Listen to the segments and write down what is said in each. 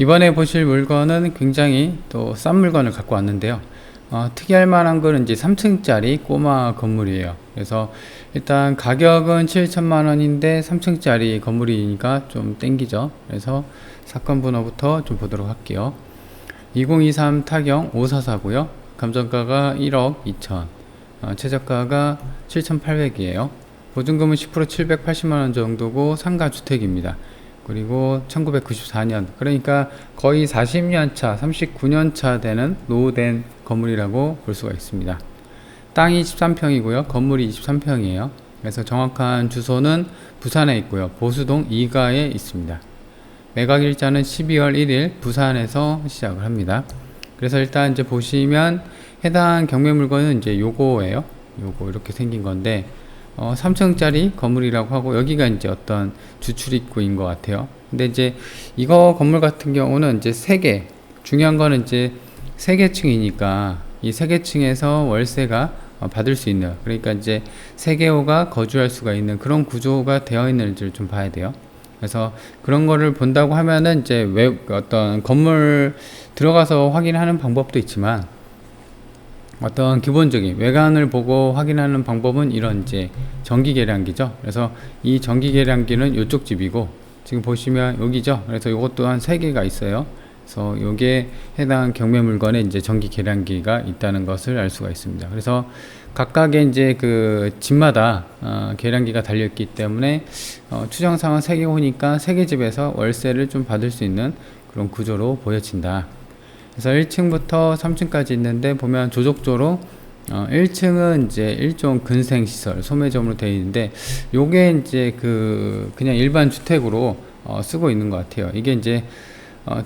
이번에 보실 물건은 굉장히 또 싼 물건을 갖고 왔는데요. 특이할 만한 거는 이제 3층짜리 꼬마 건물이에요. 그래서 일단 가격은 7천만 원인데 3층짜리 건물이니까 좀 땡기죠. 그래서 사건 번호부터 좀 보도록 할게요. 2023 타경 544고요. 감정가가 1억 2천, 최저가가 7,800이에요. 보증금은 10% 780만 원 정도고 상가주택입니다. 그리고 1994년, 그러니까 거의 40년 차, 39년 차 되는 노후된 건물이라고 볼 수가 있습니다. 땅이 13평이고요. 건물이 23평이에요. 그래서 정확한 주소는 부산에 있고요. 보수동 2가에 있습니다. 매각 일자는 12월 1일 부산에서 시작을 합니다. 그래서 일단 이제 보시면 해당 경매 물건은 이제 요거예요. 요거 이렇게 생긴 건데 3층짜리 건물이라고 하고, 여기가 이제 어떤 주출입구인 것 같아요. 근데 이제 이거 건물 같은 경우는 이제 3개, 중요한 거는 이제 3개 층이니까 이 3개 층에서 월세가 받을 수 있는, 그러니까 이제 3개호가 거주할 수가 있는 그런 구조가 되어 있는지를 좀 봐야 돼요. 그래서 그런 거를 본다고 하면은 이제 어떤 건물 들어가서 확인하는 방법도 있지만, 어떤 기본적인 외관을 보고 확인하는 방법은 이런 이제 전기 계량기죠. 그래서 이 전기 계량기는 이쪽 집이고, 지금 보시면 여기죠. 그래서 이것 또한 3개가 있어요. 그래서 요게 해당 경매 물건에 이제 전기 계량기가 있다는 것을 알 수가 있습니다. 그래서 각각의 이제 그 집마다 계량기가 달려있기 때문에 추정상은 3개호니까 3개 집에서 월세를 좀 받을 수 있는 그런 구조로 보여진다. 그래서 1층부터 3층까지 있는데, 보면 조족조로 1층은 이제 일종 근생시설 소매점으로 되어 있는데, 요게 이제 그냥 일반 주택으로 쓰고 있는 것 같아요. 이게 이제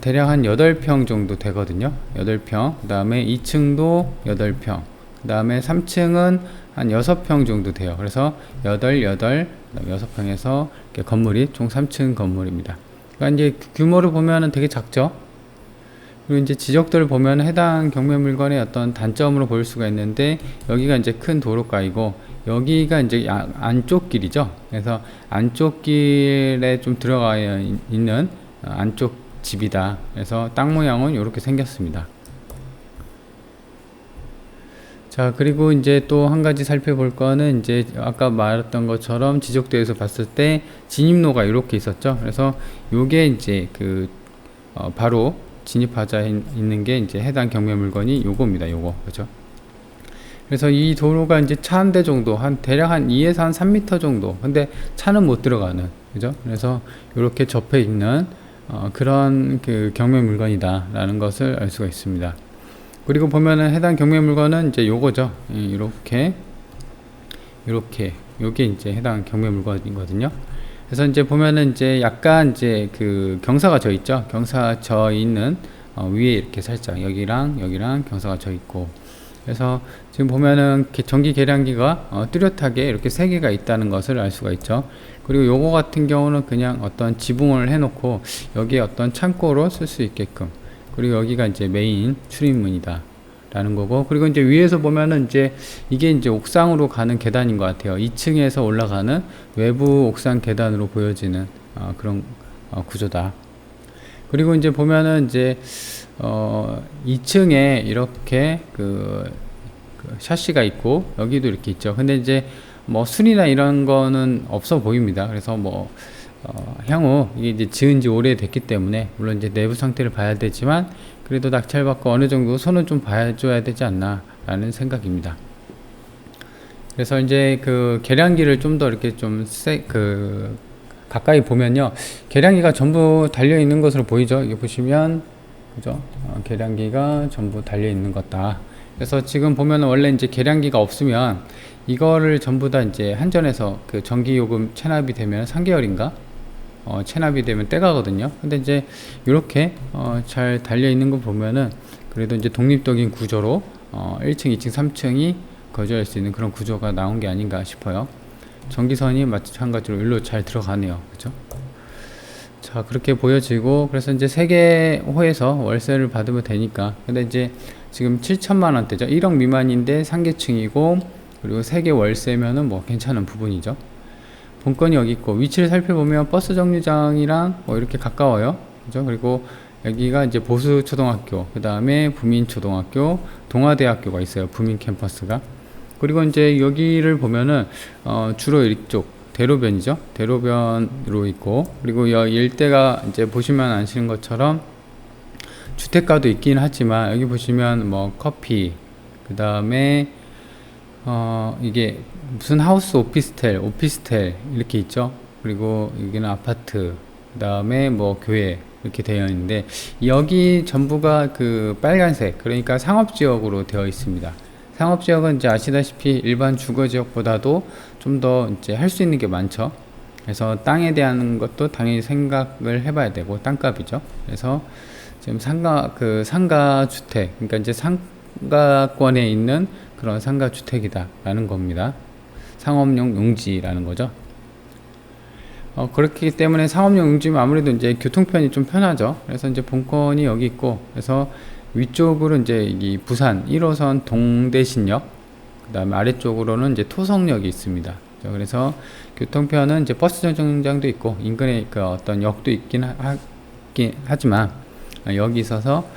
대략 한 8평 정도 되거든요. 8평. 그 다음에 2층도 8평. 그 다음에 3층은 한 6평 정도 돼요. 그래서 8, 6평에서 건물이 총 3층 건물입니다. 그러니까 이제 규모를 보면은 되게 작죠. 그리고 이제 지적들을 보면 해당 경매 물건의 어떤 단점으로 보일 수가 있는데, 여기가 이제 큰 도로가이고 여기가 이제 안쪽 길이죠. 그래서 안쪽 길에 좀 들어가 있는 안쪽 집이다. 그래서 땅 모양은 이렇게 생겼습니다. 자, 그리고 이제 또 한 가지 살펴볼 거는, 이제 아까 말했던 것처럼 지적도에서 봤을 때 진입로가 이렇게 있었죠. 그래서 요게 이제 바로 진입하자 있는 게 이제 해당 경매 물건이 요겁니다. 요거. 그죠? 그래서 이 도로가 이제 차 한 대 정도, 대략 한 2에서 한 3m 정도. 근데 차는 못 들어가는. 그죠? 그래서 이렇게 접해 있는 그런 경매 물건이다 라는 것을 알 수가 있습니다. 그리고 보면은 해당 경매 물건은 이제 요거죠. 이렇게 요게 이제 해당 경매 물건이거든요. 그래서 이제 보면은 이제 약간 이제 경사가 져 있죠. 경사 져 있는 위에 이렇게 살짝 여기랑 경사가 져 있고, 그래서 지금 보면은 전기 계량기가 뚜렷하게 이렇게 3개가 있다는 것을 알 수가 있죠. 그리고 요거 같은 경우는 그냥 어떤 지붕을 해놓고 여기에 어떤 창고로 쓸 수 있게끔, 그리고 여기가 이제 메인 출입문이다 라는 거고, 그리고 이제 위에서 보면은 이제 이게 이제 옥상으로 가는 계단인 것 같아요. 2층에서 올라가는 외부 옥상 계단으로 보여지는 그런 구조다. 그리고 이제 보면은 이제 2층에 이렇게 샤시가 있고 여기도 이렇게 있죠. 근데 이제 뭐 순이나 이런 거는 없어 보입니다. 그래서 향후 이게 이제 지은 지 오래됐기 때문에 물론 이제 내부 상태를 봐야 되지만, 그래도 낙찰받고 어느 정도 손은 좀 봐줘야 되지 않나 라는 생각입니다. 그래서 이제 계량기를 좀 더 이렇게 가까이 보면요, 계량기가 전부 달려 있는 것으로 보이죠. 이게 보시면 그죠? 계량기가 전부 달려 있는 것다. 그래서 지금 보면은 원래 이제 계량기가 없으면 이거를 전부 다 이제 한전에서 전기요금 체납이 되면 3개월인가 체납이 되면 떼가거든요. 근데 이제 이렇게 잘 달려 있는 거 보면은 그래도 이제 독립적인 구조로 1층, 2층, 3층이 거주할 수 있는 그런 구조가 나온 게 아닌가 싶어요. 전기선이 마찬가지로 일로 잘 들어가네요. 그죠? 자, 그렇게 보여지고, 그래서 이제 3개 호에서 월세를 받으면 되니까. 근데 이제 지금 7천만 원대죠. 1억 미만인데 3계층이고, 그리고 3개 월세면은 뭐 괜찮은 부분이죠. 본건이 여기 있고, 위치를 살펴보면 버스 정류장이랑 뭐 이렇게 가까워요. 그죠? 그리고 여기가 이제 보수초등학교, 그 다음에 부민초등학교, 동아대학교가 있어요. 부민 캠퍼스가. 그리고 이제 여기를 보면은 주로 이쪽 대로변이죠. 대로변으로 있고, 그리고 이 일대가 이제 보시면 아시는 것처럼 주택가도 있긴 하지만 여기 보시면 뭐 커피, 그 다음에 이게 무슨 하우스 오피스텔 이렇게 있죠. 그리고 여기는 아파트, 그 다음에 뭐 교회 이렇게 되어 있는데, 여기 전부가 그 빨간색, 그러니까 상업지역으로 되어 있습니다. 상업지역은 이제 아시다시피 일반 주거지역보다도 좀 더 이제 할 수 있는 게 많죠. 그래서 땅에 대한 것도 당연히 생각을 해봐야 되고, 땅값이죠. 그래서 지금 상가주택, 그러니까 이제 상가권에 있는 그런 상가주택이다라는 겁니다. 상업용 용지라는 거죠. 그렇기 때문에 상업용 용지면 아무래도 이제 교통편이 좀 편하죠. 그래서 이제 본권이 여기 있고, 그래서 위쪽으로 이제 이 부산 1호선 동대신역, 그 다음에 아래쪽으로는 이제 토성역이 있습니다. 그래서 교통편은 이제 버스 정류장도 있고, 인근에 그 어떤 역도 있긴 하지만, 여기 있어서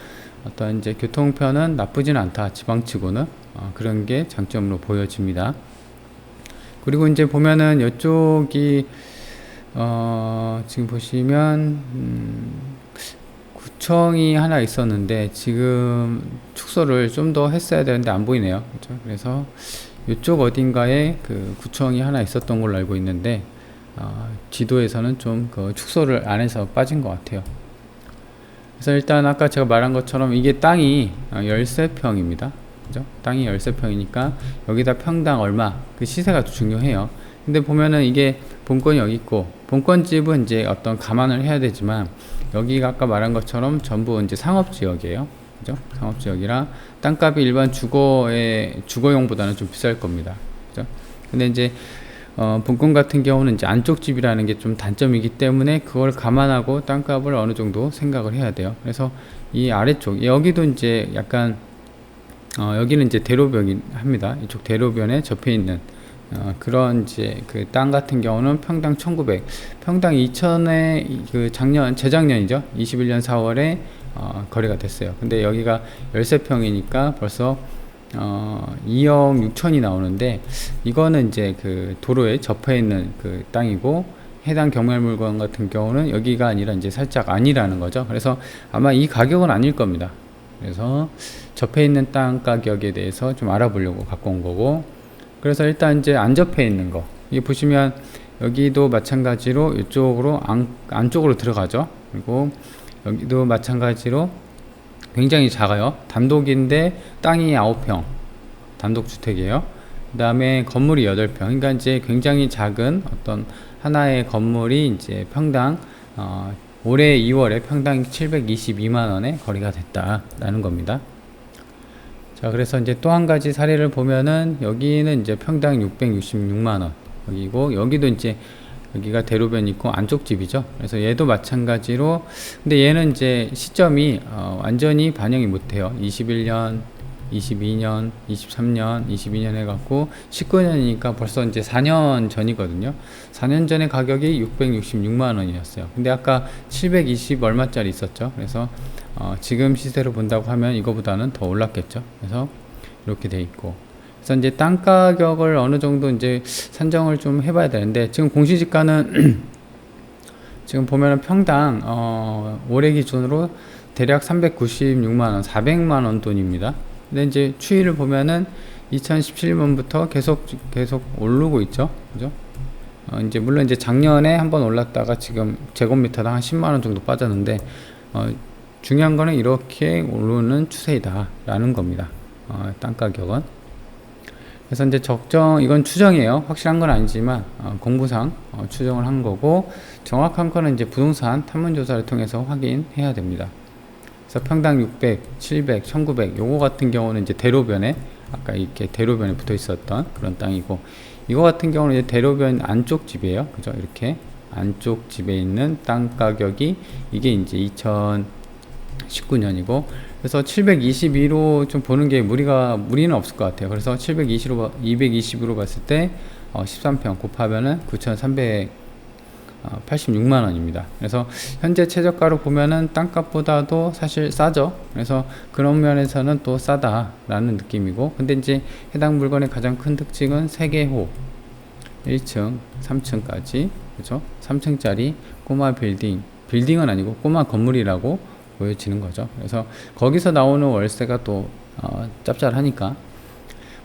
어떤 이제 교통편은 나쁘진 않다. 지방치고는. 그런 게 장점으로 보여집니다. 그리고 이제 보면은 이쪽이 지금 보시면 구청이 하나 있었는데 지금 축소를 좀 더 했어야 되는데 안 보이네요. 그렇죠? 그래서 이쪽 어딘가에 그 구청이 하나 있었던 걸로 알고 있는데 지도에서는 좀 그 축소를 안 해서 빠진 것 같아요. 그래서 일단 아까 제가 말한 것처럼 이게 땅이 13평입니다. 그죠? 땅이 13평이니까 여기다 평당 얼마, 그 시세가 중요해요. 근데 보면은 이게 본권이 여기 있고, 본권집은 이제 어떤 감안을 해야 되지만, 여기가 아까 말한 것처럼 전부 이제 상업지역이에요. 그죠? 상업지역이라 땅값이 일반 주거용보다는 좀 비쌀 겁니다. 그죠? 근데 이제 본권 같은 경우는 이제 안쪽 집이라는 게 좀 단점이기 때문에 그걸 감안하고 땅값을 어느 정도 생각을 해야 돼요. 그래서 이 아래쪽, 여기도 이제 약간 여기는 이제 대로변이 합니다. 이쪽 대로변에 접해 있는 그런 이제 그 땅 같은 경우는 평당 1,900, 평당 2,000에 그 재작년이죠. 21년 4월에 거래가 됐어요. 근데 여기가 13평이니까 벌써 2억 6천이 나오는데, 이거는 이제 그 도로에 접해 있는 그 땅이고, 해당 경매 물건 같은 경우는 여기가 아니라 이제 살짝 아니라는 거죠. 그래서 아마 이 가격은 아닐 겁니다. 그래서 접해 있는 땅 가격에 대해서 좀 알아보려고 갖고 온 거고, 그래서 일단 이제 안 접해 있는 거, 이 보시면 여기도 마찬가지로 이쪽으로 안쪽으로 들어가죠. 그리고 여기도 마찬가지로 굉장히 작아요. 단독인데 땅이 9평, 단독주택이에요. 그 다음에 건물이 8평, 그러니까 이제 굉장히 작은 어떤 하나의 건물이 이제 평당 올해 2월에 평당 722만원에 거래가 됐다라는 겁니다. 자, 그래서 이제 또 한 가지 사례를 보면은 여기는 이제 평당 666만원 여기고, 여기도 이제 여기가 대로변 있고 안쪽 집이죠. 그래서 얘도 마찬가지로, 근데 얘는 이제 시점이 완전히 반영이 못해요. 21년, 22년, 23년, 22년 해갖고 19년이니까 벌써 이제 4년 전이거든요. 4년 전에 가격이 666만원이었어요. 근데 아까 720 얼마짜리 있었죠. 그래서 지금 시세로 본다고 하면 이거보다는 더 올랐겠죠. 그래서 이렇게 돼 있고, 그래서 이제 땅 가격을 어느 정도 이제 산정을 좀 해봐야 되는데, 지금 공시지가는 지금 보면은 평당 올해 기준으로 대략 396만원, 400만원 돈입니다. 근데 이제 추이를 보면은 2017년부터 계속 오르고 있죠. 그죠? 이제 물론 이제 작년에 한번 올랐다가 지금 제곱미터당 한 10만원 정도 빠졌는데, 중요한 거는 이렇게 오르는 추세이다라는 겁니다. 땅 가격은. 그래서 이제 이건 추정이에요. 확실한 건 아니지만 공부상 추정을 한 거고, 정확한 거는 이제 부동산 탐문조사를 통해서 확인해야 됩니다. 그래서 평당 600, 700, 1900 요거 같은 경우는 이제 대로변에, 아까 이렇게 대로변에 붙어 있었던 그런 땅이고, 이거 같은 경우는 이제 대로변 안쪽 집이에요. 그죠? 이렇게 안쪽 집에 있는 땅 가격이 이게 이제 2019년이고, 그래서 722로 좀 보는 게 무리는 없을 것 같아요. 그래서 220으로 봤을 때 13평 곱하면은 9,300 86만 원입니다. 그래서 현재 최저가로 보면은 땅값보다도 사실 싸죠. 그래서 그런 면에서는 또 싸다라는 느낌이고, 근데 이제 해당 물건의 가장 큰 특징은 3개호 1층, 3층까지, 그죠? 3층짜리 꼬마 빌딩은 아니고 꼬마 건물이라고 보여지는 거죠. 그래서 거기서 나오는 월세가 또 짭짤하니까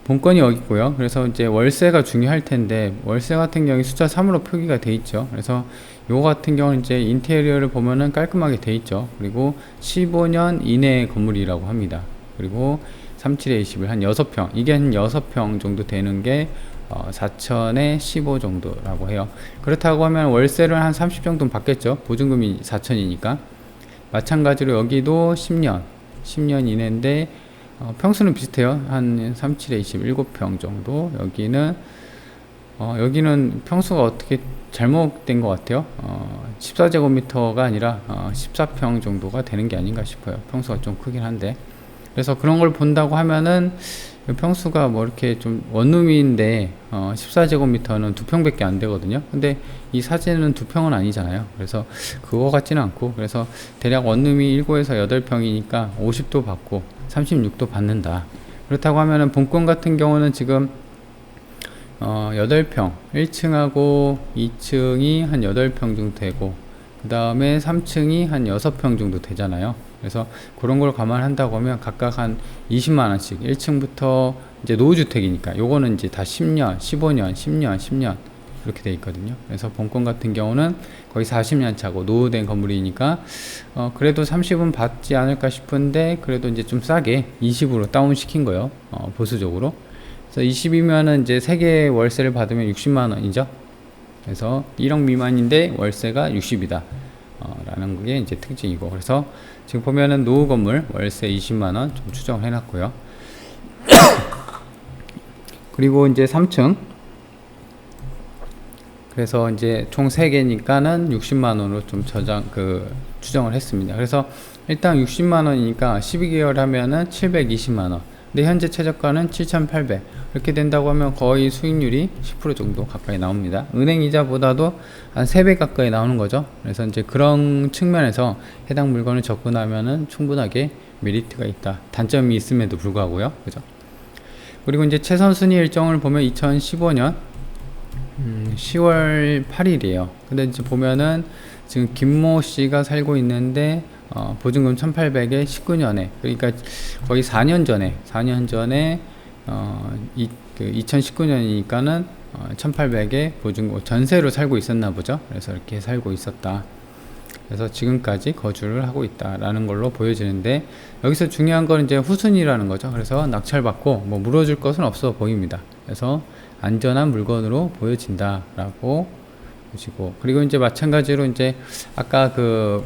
본건이 여기 있고요. 그래서 이제 월세가 중요할 텐데, 월세 같은 경우에 숫자 3으로 표기가 돼 있죠. 그래서 요거 같은 경우는 이제 인테리어를 보면은 깔끔하게 돼 있죠. 그리고 15년 이내 건물이라고 합니다. 그리고 37에 21, 한 6평, 이게 한 6평 정도 되는 게 4천에 15 정도라고 해요. 그렇다고 하면 월세를 한 30 정도는 받겠죠. 보증금이 4천이니까. 마찬가지로 여기도 10년 이내인데 평수는 비슷해요. 한 37에 27평 정도. 여기는 평수가 어떻게 잘못된 것 같아요. 14제곱미터가 아니라 14평 정도가 되는 게 아닌가 싶어요. 평수가 좀 크긴 한데. 그래서 그런 걸 본다고 하면은 평수가 뭐 이렇게 좀 원룸인데 14제곱미터는 2평밖에 안 되거든요. 근데 이 사진은 2평은 아니잖아요. 그래서 그거 같지는 않고, 그래서 대략 원룸이 7에서 8평이니까 50도 받고 36도 받는다. 그렇다고 하면은 본권 같은 경우는 지금 8평, 1층하고 2층이 한 8평 정도 되고, 그 다음에 3층이 한 6평 정도 되잖아요. 그래서 그런 걸 감안한다고 하면 각각 한 20만원씩 1층부터 이제 노후주택이니까 요거는 이제 다 10년, 15년, 10년, 10년 이렇게 돼 있거든요. 그래서 본권 같은 경우는 거의 40년 차고 노후된 건물이니까 그래도 30은 받지 않을까 싶은데, 그래도 이제 좀 싸게 20으로 다운 시킨 거예요. 보수적으로. 그래서 20이면은 이제 3개 월세를 받으면 60만원이죠. 그래서 1억 미만인데 월세가 60이다. 라는 게 이제 특징이고, 그래서 지금 보면은 노후 건물 월세 20만원 좀 추정을 해놨고요. 그리고 이제 3층, 그래서 이제 총 3개니까는 60만원으로 좀 추정을 했습니다. 그래서 일단 60만원이니까 12개월 하면은 720만원. 근데 현재 최저가는 7,800. 이렇게 된다고 하면 거의 수익률이 10% 정도 가까이 나옵니다. 은행 이자보다도 한 3배 가까이 나오는 거죠. 그래서 이제 그런 측면에서 해당 물건을 접근하면은 충분하게 메리트가 있다. 단점이 있음에도 불구하고요. 그죠? 그리고 이제 최선 순위 일정을 보면 2015년 10월 8일이에요. 근데 이제 보면은 지금 김모 씨가 살고 있는데 보증금 1,800에 19년에, 그러니까 거의 4년 전에 2019년이니까는 1,800에 보증금 전세로 살고 있었나 보죠. 그래서 이렇게 살고 있었다. 그래서 지금까지 거주를 하고 있다라는 걸로 보여지는데, 여기서 중요한 건 이제 후순위라는 거죠. 그래서 낙찰받고 뭐 물어줄 것은 없어 보입니다. 그래서 안전한 물건으로 보여진다라고 보시고, 그리고 이제 마찬가지로 이제 아까 그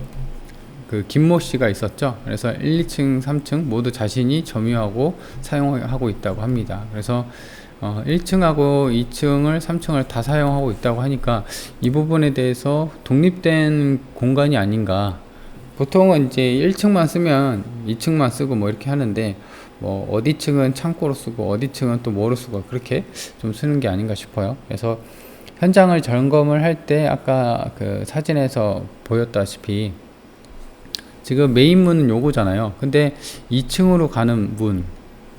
김모 씨가 있었죠. 그래서 1, 2층, 3층 모두 자신이 점유하고 사용하고 있다고 합니다. 그래서 1층하고 2층을 3층을 다 사용하고 있다고 하니까 이 부분에 대해서 독립된 공간이 아닌가. 보통은 이제 1층만 쓰면 2층만 쓰고 뭐 이렇게 하는데, 뭐 어디 층은 창고로 쓰고 어디 층은 또 뭐로 쓰고 그렇게 좀 쓰는 게 아닌가 싶어요. 그래서 현장을 점검을 할 때 아까 그 사진에서 보였다시피 지금 메인 문은 요거잖아요. 근데 2층으로 가는 문이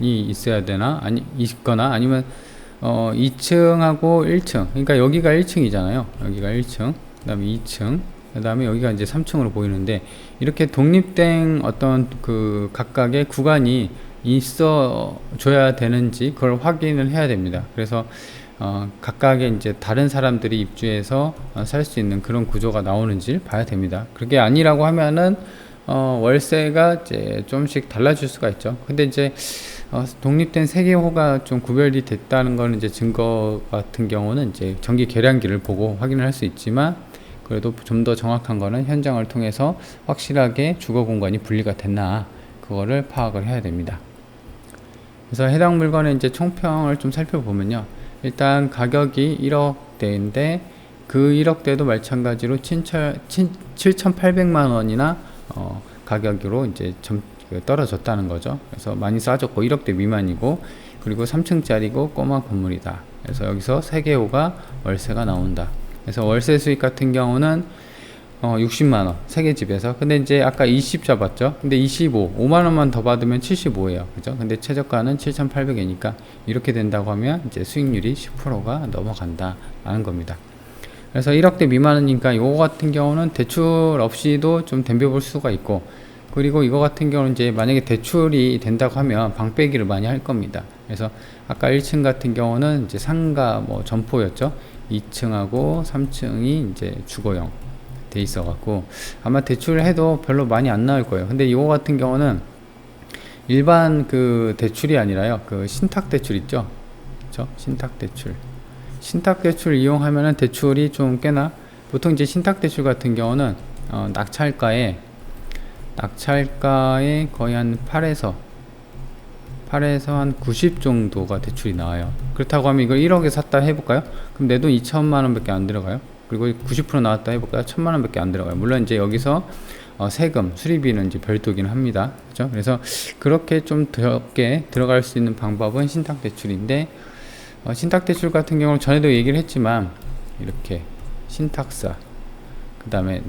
있어야 되나? 있거나 아니면 2층하고 1층. 그러니까 여기가 1층이잖아요. 여기가 1층. 그다음에 2층. 그다음에 여기가 이제 3층으로 보이는데, 이렇게 독립된 어떤 그 각각의 구간이 있어 줘야 되는지 그걸 확인을 해야 됩니다. 그래서 각각의 이제 다른 사람들이 입주해서 살 수 있는 그런 구조가 나오는지 봐야 됩니다. 그게 아니라고 하면은 월세가 이제 좀씩 달라질 수가 있죠. 근데 이제 독립된 3개호가 좀 구별이 됐다는 거는 이제 증거 같은 경우는 이제 전기 계량기를 보고 확인을 할 수 있지만, 그래도 좀 더 정확한 거는 현장을 통해서 확실하게 주거 공간이 분리가 됐나 그거를 파악을 해야 됩니다. 그래서 해당 물건의 이제 총평을 좀 살펴보면요. 일단 가격이 1억대인데 그 1억대도 마찬가지로 7,800만 원이나 가격으로 이제 떨어졌다는 거죠. 그래서 많이 싸졌고 1억대 미만이고, 그리고 3층짜리고 꼬마 건물이다. 그래서 여기서 3개호가 월세가 나온다. 그래서 월세 수익 같은 경우는 60만원, 세 개 집에서. 근데 이제 아까 20 잡았죠? 근데 25, 5만원만 더 받으면 75예요. 그죠? 근데 최저가는 7,800이니까 이렇게 된다고 하면 이제 수익률이 10%가 넘어간다. 라는 겁니다. 그래서 1억대 미만이니까 이거 같은 경우는 대출 없이도 좀 덤벼볼 수가 있고, 그리고 이거 같은 경우는 이제 만약에 대출이 된다고 하면 방 빼기를 많이 할 겁니다. 그래서 아까 1층 같은 경우는 이제 상가 뭐 점포였죠. 2층하고 3층이 이제 주거용 돼 있어 갖고 아마 대출을 해도 별로 많이 안 나올 거예요. 근데 이거 같은 경우는 일반 그 대출이 아니라요. 그 신탁 대출 있죠. 그렇죠? 신탁 대출 이용하면은 대출이 좀 꽤나, 보통 이제 신탁 대출 같은 경우는 낙찰가에 거의 한 8에서 한 90 정도가 대출이 나와요. 그렇다고 하면 이걸 1억에 샀다 해볼까요? 그럼 내 돈 2천만 원밖에 안 들어가요. 그리고 90% 나왔다 해볼까요? 1천만 원밖에 안 들어가요. 물론 이제 여기서 세금, 수리비는 이제 별도긴 합니다. 그렇죠? 그래서 그렇게 좀 적게 들어갈 수 있는 방법은 신탁 대출인데, 신탁 대출 같은 경우는 전에도 얘기를 했지만 이렇게 신탁사, 그 다음에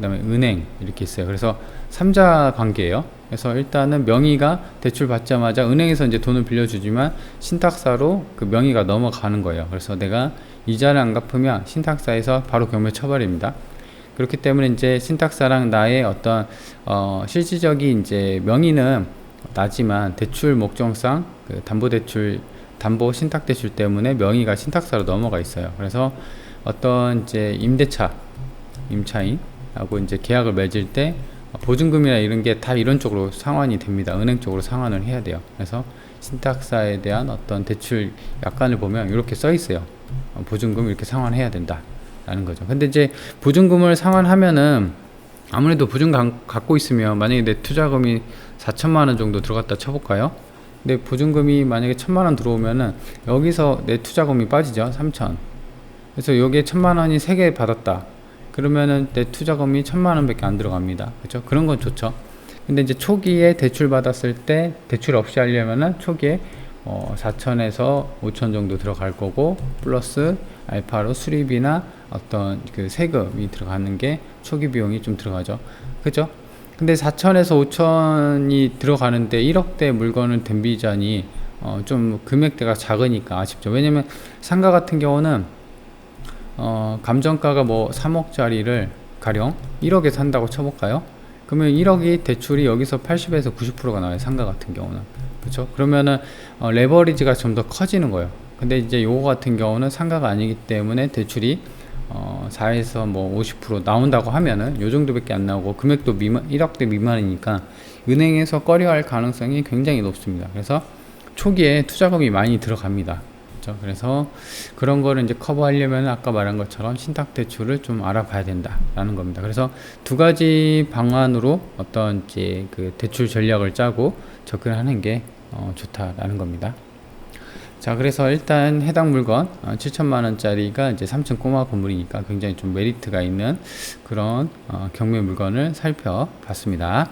은행 이렇게 있어요. 그래서 3자 관계예요. 그래서 일단은 명의가 대출 받자마자 은행에서 이제 돈을 빌려주지만 신탁사로 그 명의가 넘어가는 거예요. 그래서 내가 이자를 안 갚으면 신탁사에서 바로 경매 처벌입니다. 그렇기 때문에 이제 신탁사랑 나의 어떤 실질적인 이제 명의는 나지만 대출 목적상 그 담보 신탁대출 때문에 명의가 신탁사로 넘어가 있어요. 그래서 어떤 이제 임차인하고 이제 계약을 맺을 때 보증금이나 이런 게 다 이런 쪽으로 상환이 됩니다. 은행 쪽으로 상환을 해야 돼요. 그래서 신탁사에 대한 어떤 대출 약관을 보면 이렇게 써 있어요. 보증금 이렇게 상환해야 된다 라는 거죠. 근데 이제 보증금을 상환하면은 아무래도 보증금 갖고 있으면, 만약에 내 투자금이 4천만 원 정도 들어갔다 쳐볼까요? 근데 보증금이 만약에 1,000만 원 들어오면은 여기서 내 투자금이 빠지죠. 3천. 그래서 여기에 1,000만 원이 3개 받았다. 그러면은 내 투자금이 1,000만 원밖에 안 들어갑니다. 그렇죠? 그런 건 좋죠. 근데 이제 초기에 대출 받았을 때 대출 없이 하려면은 초기에 4천에서 5천 정도 들어갈 거고, 플러스 알파로 수리비나 어떤 그 세금이 들어가는 게 초기 비용이 좀 들어가죠. 그죠? 근데 4천에서 5천이 들어가는데 1억대 물건을 덤비자니 좀 금액대가 작으니까 아쉽죠. 왜냐면 상가 같은 경우는 감정가가 뭐 3억짜리를 가령 1억에 산다고 쳐볼까요? 그러면 1억이 대출이 여기서 80에서 90%가 나와요. 상가 같은 경우는. 그렇죠? 그러면은 레버리지가 좀 더 커지는 거예요. 근데 이제 요거 같은 경우는 상가가 아니기 때문에 대출이 4에서 뭐 50% 나온다고 하면은 요 정도밖에 안 나오고, 금액도 1억대 미만이니까 은행에서 꺼려할 가능성이 굉장히 높습니다. 그래서 초기에 투자금이 많이 들어갑니다. 그렇죠? 그래서 그런 거를 이제 커버하려면 아까 말한 것처럼 신탁 대출을 좀 알아봐야 된다라는 겁니다. 그래서 두 가지 방안으로 어떤 이제 그 대출 전략을 짜고 접근하는 게 좋다라는 겁니다. 자, 그래서 일단 해당 물건 7천만 원짜리가 이제 3층 꼬마 건물이니까 굉장히 좀 메리트가 있는 그런 경매 물건을 살펴봤습니다.